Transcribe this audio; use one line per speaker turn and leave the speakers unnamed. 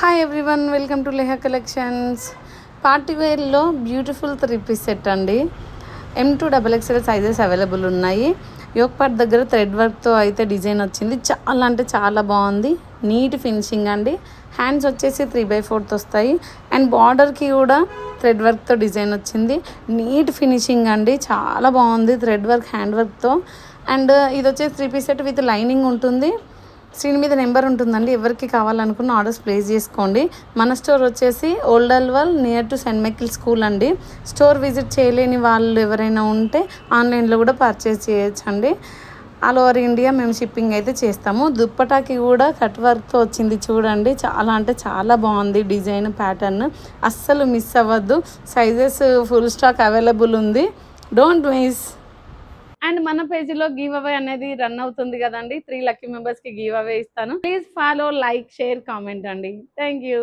Hi everyone, welcome to Leha collections. Party వేర్లో beautiful 3-పీస్ set అండి. M2XXL సైజెస్ అవైలబుల్ ఉన్నాయి. యోక్ పార్ట్ దగ్గర థ్రెడ్ వర్క్తో అయితే డిజైన్ వచ్చింది. చాలా అంటే చాలా బాగుంది. నీట్ ఫినిషింగ్ అండి. హ్యాండ్స్ వచ్చేసి 3/4 వస్తాయి అండ్ బార్డర్కి కూడా థ్రెడ్ వర్క్తో డిజైన్ వచ్చింది. నీట్ ఫినిషింగ్ అండి, చాలా బాగుంది థ్రెడ్ వర్క్ హ్యాండ్ వర్క్తో. అండ్ ఇది వచ్చేసి 3-పీస్ సెట్ విత్ లైనింగ్ ఉంటుంది. స్క్రీన్ మీద నెంబర్ ఉంటుందండి, ఎవరికి కావాలనుకున్న ఆర్డర్స్ ప్లేస్ చేసుకోండి. మన స్టోర్ వచ్చేసి old Alwal near to Saint Michael school అండి. స్టోర్ విజిట్ చేయలేని వాళ్ళు ఎవరైనా ఉంటే ఆన్లైన్లో కూడా పర్చేస్ చేయొచ్చండి. ఆల్ ఓవర్ ఇండియా మేము షిప్పింగ్ అయితే చేస్తాము. దుప్పటాకి కూడా కట్ వర్క్తో వచ్చింది చూడండి, చాలా అంటే చాలా బాగుంది డిజైన్ ప్యాటర్న్. అస్సలు మిస్ అవ్వద్దు. సైజెస్ ఫుల్ స్టాక్ అవైలబుల్ ఉంది, డోంట్ మిస్. అండ్ మన పేజీలో గివ్ అవే అనేది రన్ అవుతుంది కదండి. 3 లక్కీ మెంబర్స్కి గివ్ అవే ఇస్తాను. Please follow, like, share, comment అండి. Thank you.